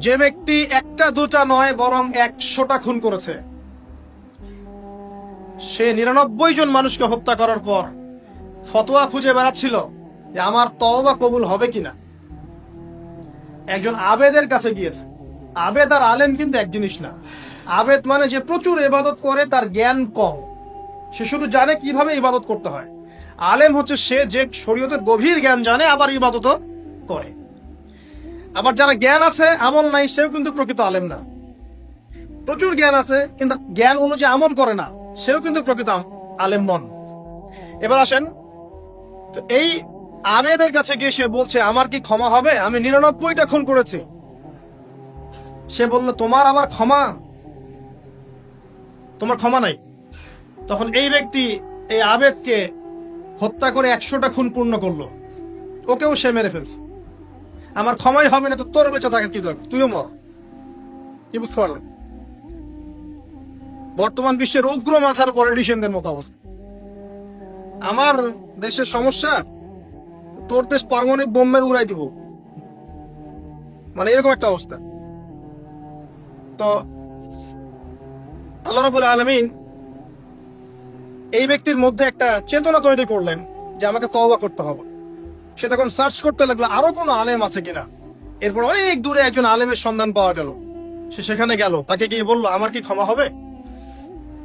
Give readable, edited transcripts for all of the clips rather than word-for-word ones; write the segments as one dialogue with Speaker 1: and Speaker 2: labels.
Speaker 1: যে ব্যক্তি একটা দুটা নয় বরং 100টা খুন করেছে, সে 99 জন মানুষকে হত্যা করার পর ফতোয়া খুঁজে বেড়াচ্ছিল যে আমার তওবা কবুল হবে কিনা। একজন আবেদের কাছে গিয়েছে। আবেদ আর আলেম কিন্তু এক জিনিস না। আবেদ মানে যে প্রচুর ইবাদত করে, তার জ্ঞান কম, সে শুধু জানে কিভাবে ইবাদত করতে হয়। আলেম হচ্ছে সে যে শরীয়তের গভীর জ্ঞান জানে, আবার ইবাদতও করে। আবার যারা জ্ঞান আছে আমল নাই, সেও কিন্তু প্রকৃত আলেম না। প্রচুর জ্ঞান আছে কিন্তু জ্ঞান অনুযায়ী আমল করে না, সেও কিন্তু প্রকৃত আলেম নন। এবার আসেন, তো এই আবেদের কাছে গিয়ে সে বলছে আমার কি ক্ষমা হবে, আমি 99টা খুন করেছি। সে বলল তোমার আবার ক্ষমা, তোমার ক্ষমা নাই। তখন এই ব্যক্তি এই আবেদকে হত্যা করে 100টা খুন পূর্ণ করলো, ওকেও সে মেরে ফেলছে। আমার ক্ষমাই হবে না তো তোর বেঁচে থাকার কি দরকার, তুইও মর। কি বুঝতে পারলেন? বর্তমান বিশ্বের উগ্র মাথার পলিটিশিয়ানদের মতো অবস্থা। আমার দেশের সমস্যা, তোর দেশ পারমাণবিক বোমের উড়াই দিব, মানে এরকম একটা অবস্থা। তো আল্লাহ রাব্বুল আলামিন এই ব্যক্তির মধ্যে একটা চেতনা তৈরি করলেন যে আমাকে তওবা করতে হবে। সে তখন সার্চ করতে লাগলো আরো কোনো আলেম আছে কিনা। এরপর অনেক দূরে একজন আলেমের সন্ধান পাওয়া গেল। সে সেখানে গেল, তাকে গিয়ে বললো আমার কি ক্ষমা হবে।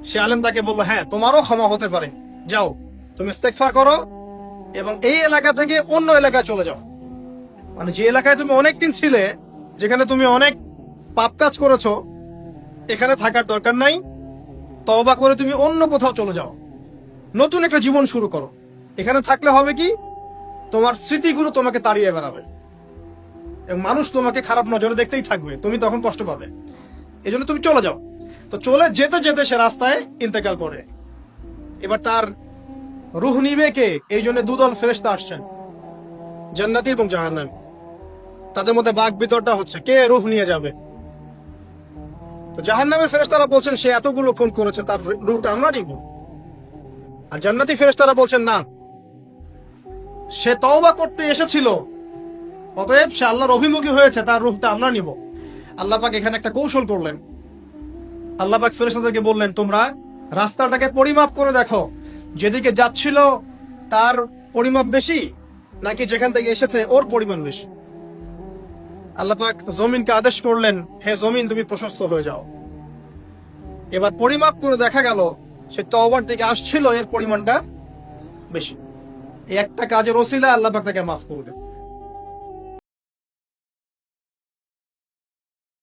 Speaker 1: সে আলেম তাকে বললো হ্যাঁ তোমারও ক্ষমা হতে পারে, যাও তুমি ইস্তেগফার করো এবং এই এলাকা থেকে অন্য এলাকায় চলে যাও। মানে যে এলাকায় তুমি অনেকদিন ছিলে, যেখানে তুমি অনেক পাপ কাজ করেছো, এখানে থাকার দরকার নাই। তওবা করে তুমি অন্য কোথাও চলে যাও, নতুন একটা জীবন শুরু করো। এখানে থাকলে হবে কি, তোমার স্মৃতিগুলো তোমাকে তাড়িয়ে বেড়াবে এবং মানুষ তোমাকে খারাপ নজরে দেখতেই থাকবে, তুমি তখন কষ্ট পাবে। এই জন্য তুমি চলে যাও। তো চলে যেতে যেতে সে রাস্তায় ইন্তেকাল করে। এবার তার রূহ নিবে কে? এই জন্য দুদল ফেরেশতা আসছেন, জান্নাতি এবং জাহান্নামী। তাদের মধ্যে বাক বিতরটা হচ্ছে কে রূহ নিয়ে যাবে। তো জাহান্নামের ফেরেশতারা বলছেন সে এতগুলো খুন করেছে, তার রূহটা আমরা নিব। আর জান্নাতি ফেরেশতারা বলছেন না, সে তওবা করতে এসেছিল, অতএব সে আল্লাহর অভিমুখী হয়েছে, তার রূহটা আমরা নিব। আল্লাহ পাক এখানে একটা কৌশল করলেন। আল্লাহ পাক ফেরেশতাদেরকে বললেন তোমরা রাস্তাটাকে পরিমাপ করে দেখো, যেদিকে যাচ্ছিল তার পরিমাপ বেশি নাকি যেখান থেকে এসেছে ওর পরিমাণ বেশি। আল্লাহ পাক জমিনকে আদেশ করলেন হে জমিন তুমি প্রশস্ত হয়ে যাও। এবার পরিমাপ করে দেখা গেল সে তওবার দিকে আসছিল, এর পরিমাণটা বেশি। এই একটা কাজের ওসিলা আল্লাহ পাক তাকে মাফ করে দেন।